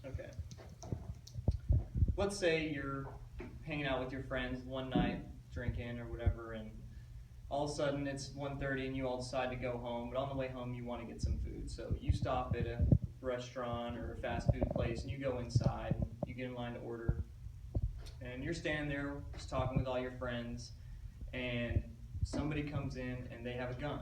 Okay. Let's say you're hanging out with your friends one night, drinking or whatever, and all of a sudden it's 1:30 and you all decide to go home, but on the way home you want to get some food. So you stop at a restaurant or a fast food place and you go inside and you get in line to order. And you're standing there just talking with all your friends, and somebody comes in and they have a gun.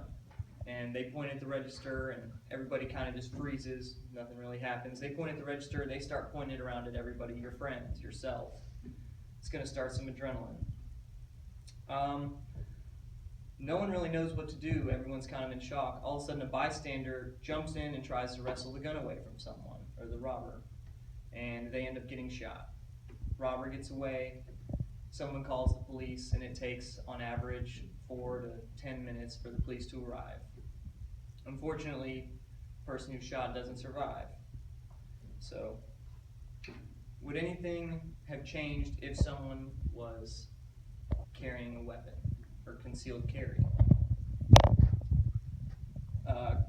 And they point at the register, and everybody kind of just freezes. Nothing really happens. They point at the register, they start pointing it around at everybody, your friends, yourself. It's going to start some adrenaline. No one really knows what to do. Everyone's kind of in shock. All of a sudden, a bystander jumps in and tries to wrestle the gun away from someone, or the robber, and they end up getting shot. Robber gets away, someone calls the police, and it takes, on average, 4 to 10 minutes for the police to arrive. Unfortunately, the person who's shot doesn't survive. So, would anything have changed if someone was carrying a weapon or concealed carry?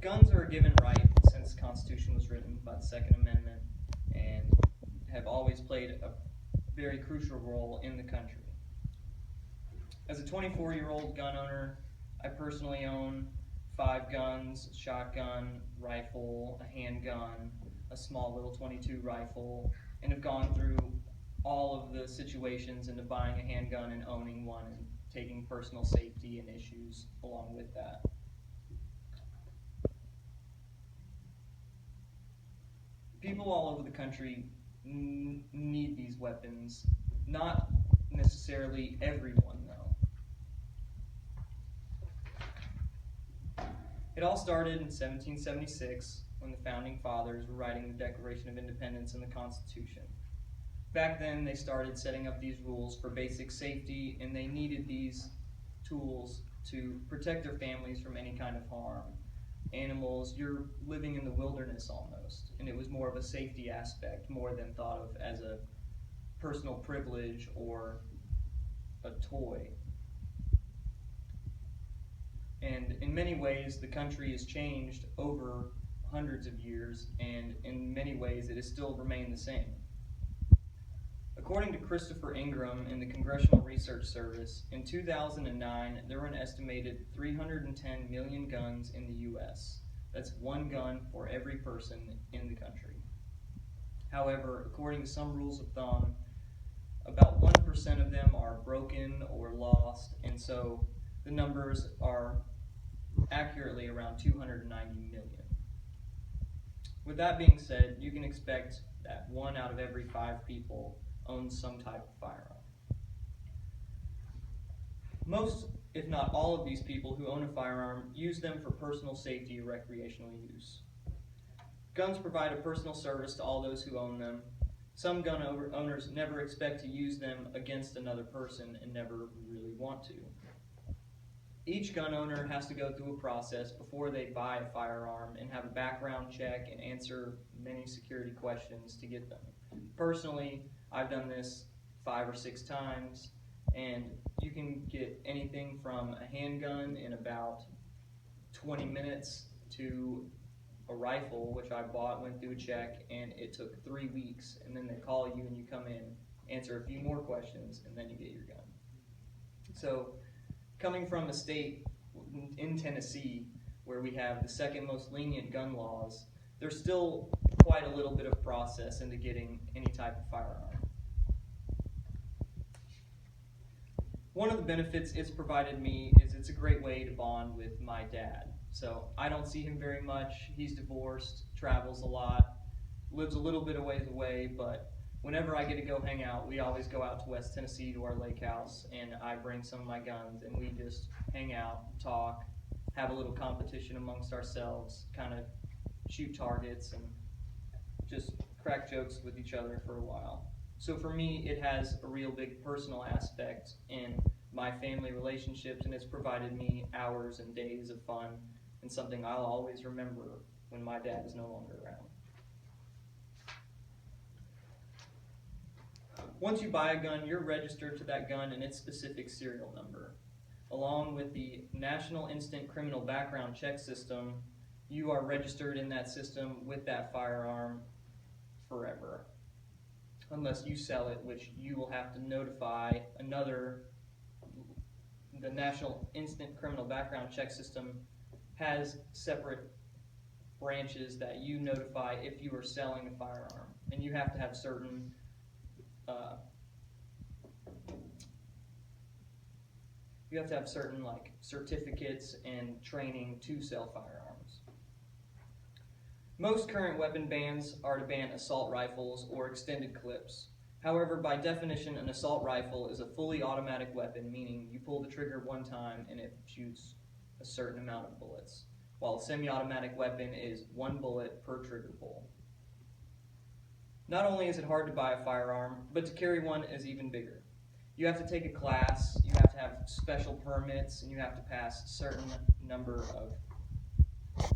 Guns are a given right since the Constitution was written by the Second Amendment and have always played a very crucial role in the country. As a 24-year-old gun owner, I personally own 5 guns: a shotgun, rifle, a handgun, a small little .22 rifle, and have gone through all of the situations into buying a handgun and owning one and taking personal safety and issues along with that. People all over the country need these weapons. Not necessarily everyone, though. It all started in 1776 when the Founding Fathers were writing the Declaration of Independence and the Constitution. Back then, they started setting up these rules for basic safety, and they needed these tools to protect their families from any kind of harm. Animals, you're living in the wilderness almost, and it was more of a safety aspect more than thought of as a personal privilege or a toy. And in many ways, the country has changed over hundreds of years, and in many ways, it has still remained the same. According to Christopher Ingram in the Congressional Research Service, in 2009, there were an estimated 310 million guns in the U.S. That's one gun for every person in the country. However, according to some rules of thumb, about 1% of them are broken or lost, and so the numbers are accurately around 290 million. With that being said, you can expect that 1 out of every 5 people owns some type of firearm. Most, if not all, of these people who own a firearm use them for personal safety or recreational use. Guns provide a personal service to all those who own them. Some gun owners never expect to use them against another person and never really want to. Each gun owner has to go through a process before they buy a firearm and have a background check and answer many security questions to get them. Personally, I've done this 5 or 6 times, and you can get anything from a handgun in about 20 minutes to a rifle, which I bought, went through a check, and it took 3 weeks, and then they call you and you come in, answer a few more questions, and then you get your gun. So, coming from a state in Tennessee where we have the second most lenient gun laws, there's still quite a little bit of process into getting any type of firearm. One of the benefits it's provided me is it's a great way to bond with my dad. So I don't see him very much. He's divorced, travels a lot, lives a little bit of ways away, but whenever I get to go hang out, we always go out to West Tennessee to our lake house, and I bring some of my guns, and we just hang out, talk, have a little competition amongst ourselves, kind of shoot targets, and just crack jokes with each other for a while. So for me, it has a real big personal aspect in my family relationships, and it's provided me hours and days of fun, and something I'll always remember when my dad is no longer around. Once you buy a gun, you're registered to that gun and its specific serial number. Along with the National Instant Criminal Background Check System, you are registered in that system with that firearm forever, unless you sell it, which you will have to notify the National Instant Criminal Background Check System has separate branches that you notify if you are selling a firearm, and you have to have certain like certificates and training to sell firearms. Most current weapon bans are to ban assault rifles or extended clips. However, by definition, an assault rifle is a fully automatic weapon, meaning you pull the trigger one time and it shoots a certain amount of bullets, while a semi-automatic weapon is one bullet per trigger pull. Not only is it hard to buy a firearm, but to carry one is even bigger. You have to take a class, you have to have special permits, and you have to pass a certain number of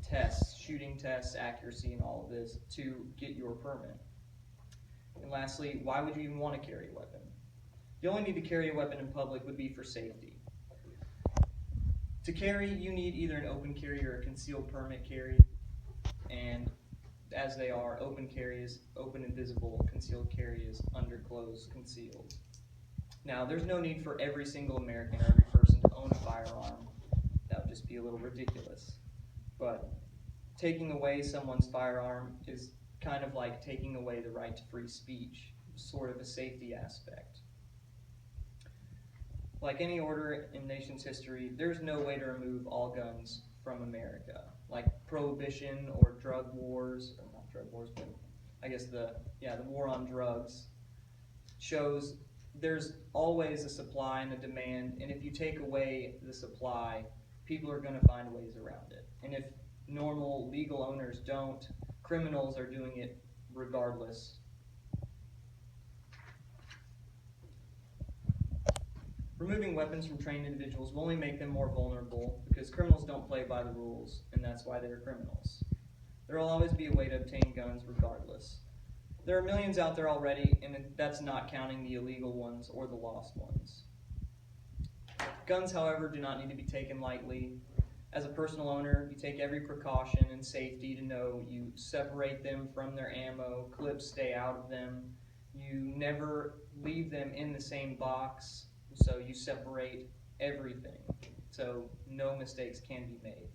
tests, shooting tests, accuracy, and all of this to get your permit. And lastly, why would you even want to carry a weapon? The only need to carry a weapon in public would be for safety. To carry, you need either an open carry or a concealed permit carry, and as they are, open carry is open and visible, concealed carry is underclosed, concealed. Now, there's no need for every single American or every person to own a firearm. That would just be a little ridiculous. But taking away someone's firearm is kind of like taking away the right to free speech, sort of a safety aspect. Like any order in nation's history, there's no way to remove all guns from America. Like prohibition or drug wars, or not drug wars, but I guess the war on drugs shows there's always a supply and a demand, and if you take away the supply, people are going to find ways around it. And if normal legal owners don't, criminals are doing it regardless. Removing weapons from trained individuals will only make them more vulnerable because criminals don't play by the rules, and that's why they're criminals. There will always be a way to obtain guns regardless. There are millions out there already, and that's not counting the illegal ones or the lost ones. Guns, however, do not need to be taken lightly. As a personal owner, you take every precaution and safety to know you separate them from their ammo, clips stay out of them, you never leave them in the same box, so you separate everything, so no mistakes can be made.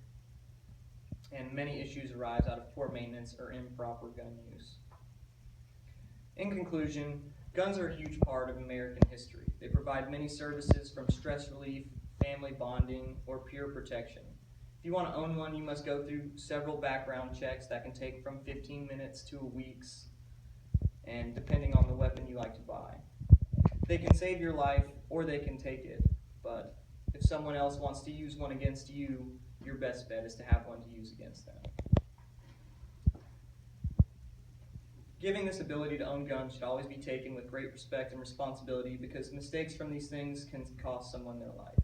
And many issues arise out of poor maintenance or improper gun use. In conclusion, guns are a huge part of American history. They provide many services from stress relief, family bonding, or pure protection. If you want to own one, you must go through several background checks that can take from 15 minutes to a week's, and depending on the weapon you like to buy. They can save your life, or they can take it, but if someone else wants to use one against you, your best bet is to have one to use against them. Giving this ability to own guns should always be taken with great respect and responsibility because mistakes from these things can cost someone their life.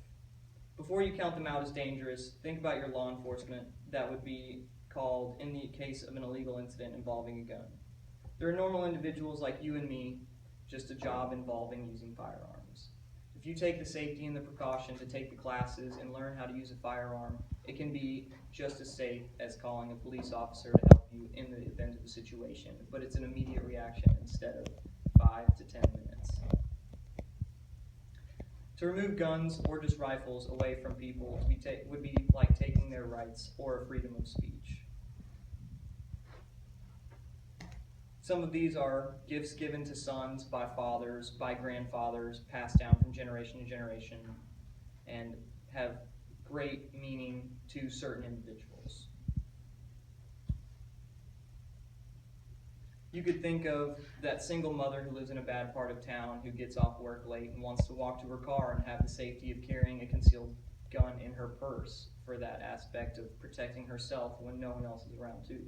Before you count them out as dangerous, think about your law enforcement that would be called in the case of an illegal incident involving a gun. There are normal individuals like you and me, just a job involving using firearms. If you take the safety and the precaution to take the classes and learn how to use a firearm, it can be just as safe as calling a police officer to help you in the event of a situation, but it's an immediate reaction instead of 5 to 10 minutes. To remove guns or just rifles away from people would be like taking their rights or freedom of speech. Some of these are gifts given to sons by fathers, by grandfathers, passed down from generation to generation, and have great meaning to certain individuals. You could think of that single mother who lives in a bad part of town who gets off work late and wants to walk to her car and have the safety of carrying a concealed gun in her purse for that aspect of protecting herself when no one else is around too.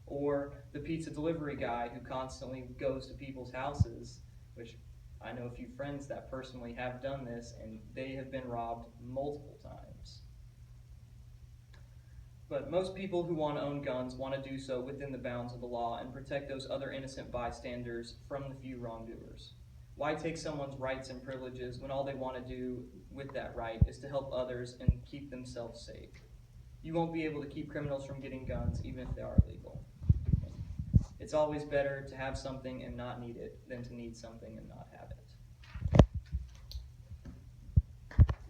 Or the pizza delivery guy who constantly goes to people's houses, which I know a few friends that personally have done this, and they have been robbed multiple times. But most people who want to own guns want to do so within the bounds of the law and protect those other innocent bystanders from the few wrongdoers. Why take someone's rights and privileges when all they want to do with that right is to help others and keep themselves safe? You won't be able to keep criminals from getting guns even if they are illegal. It's always better to have something and not need it than to need something and not have it.